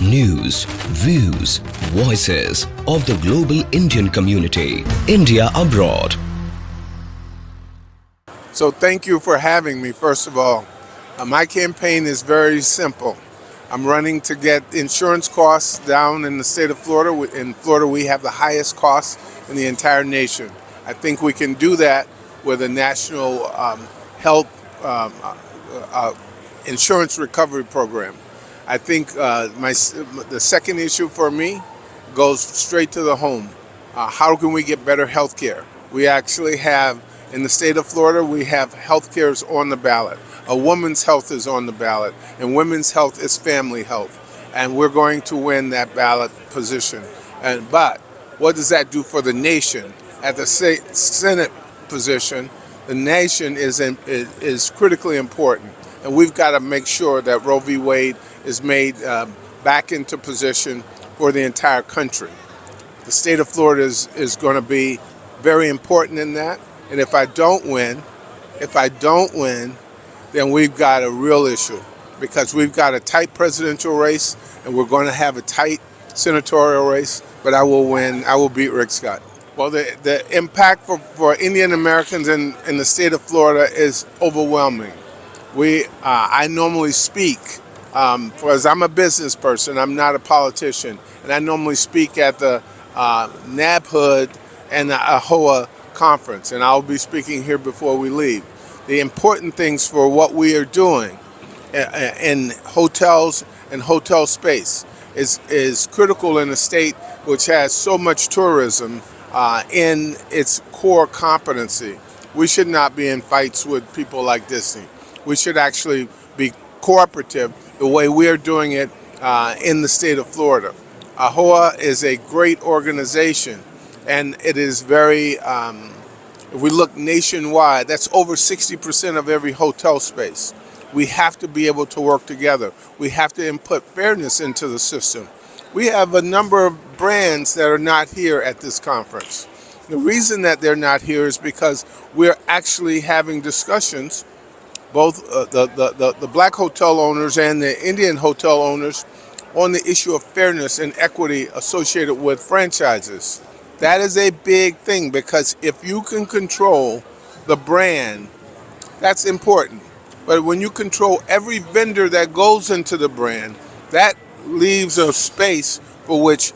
News, views, voices of the global Indian community. India abroad. So thank you for having me, first of all. My campaign is very simple. I'm running to get insurance costs down in the state of Florida. In Florida, we have the highest costs in the entire nation. I think we can do that with a national health insurance recovery program. I think the second issue for me goes straight to the home. How can we get better health care? We actually have, in the state of Florida, we have health care is on the ballot. A woman's health is on the ballot, and women's health is family health. And we're going to win that ballot position. But what does that do for the nation? At the Senate position, the nation is critically important. And we've got to make sure that Roe v. Wade is made back into position for the entire country. The state of Florida is going to be very important in that. And if I don't win, then we've got a real issue, because we've got a tight presidential race and we're going to have a tight senatorial race, but I will win. I will beat Rick Scott. Well, the impact for Indian Americans in the state of Florida is overwhelming. I normally speak, because I'm a business person, I'm not a politician, and I normally speak at the NABHOOD and the AHOA conference, and I'll be speaking here before we leave. The important things for what we are doing in hotels and hotel space is critical in a state which has so much tourism in its core competency. We should not be in fights with people like Disney. We should actually be cooperative the way we're doing it in the state of Florida. AHOA is a great organization, and it is very, if we look nationwide, that's over 60% of every hotel space. We have to be able to work together. We have to input fairness into the system. We have a number of brands that are not here at this conference. The reason that they're not here is because we're actually having discussions, both the black hotel owners and the Indian hotel owners, on the issue of fairness and equity associated with franchises. That is a big thing, because if you can control the brand, that's important. But when you control every vendor that goes into the brand, that leaves a space for which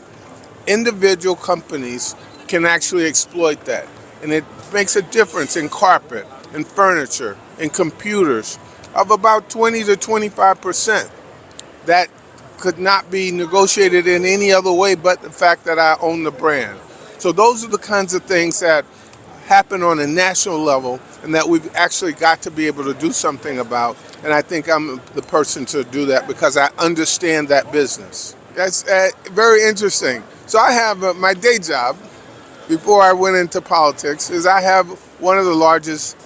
individual companies can actually exploit that. And it makes a difference in carpet, in furniture, in computers, of about 20 to 25%. That could not be negotiated in any other way but the fact that I own the brand. So those are the kinds of things that happen on a national level and that we've actually got to be able to do something about. And I think I'm the person to do that, because I understand that business. That's very interesting. So I have my day job, before I went into politics, is I have one of the largest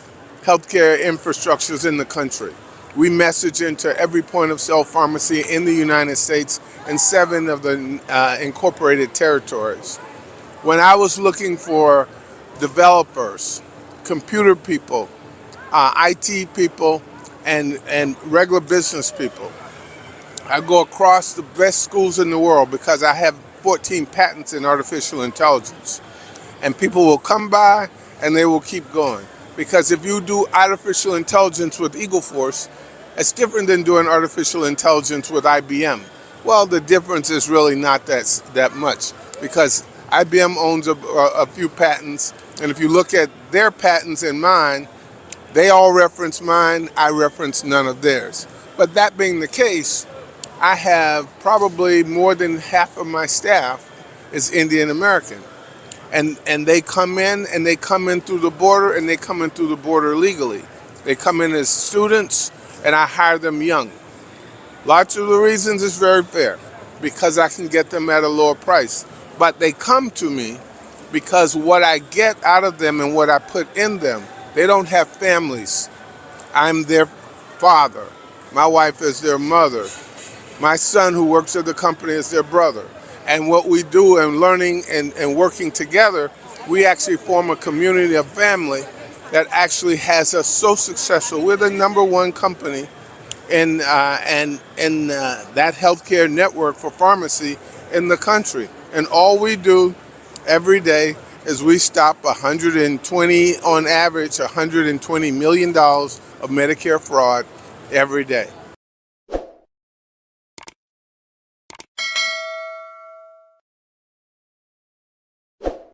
healthcare infrastructures in the country. We message into every point of sale pharmacy in the United States and 7 of the incorporated territories. When I was looking for developers, computer people, IT people, and regular business people, I go across the best schools in the world, because I have 14 patents in artificial intelligence. And people will come by and they will keep going. Because if you do artificial intelligence with Eagle Force, it's different than doing artificial intelligence with IBM. Well, the difference is really not that much, because IBM owns a few patents, and if you look at their patents and mine, they all reference mine, I reference none of theirs. But that being the case, I have probably more than half of my staff is Indian American. And they come in through the border, and they come in through the border legally. They come in as students, and I hire them young. Lots of the reasons is very fair, because I can get them at a lower price. But they come to me because what I get out of them and what I put in them, they don't have families. I'm their father. My wife is their mother. My son, who works at the company, is their brother. And what we do in learning and working together, we actually form a community of family that actually has us so successful. We're the #1 company in that healthcare network for pharmacy in the country. And all we do every day is we stop 120, on average, $120 million of Medicare fraud every day.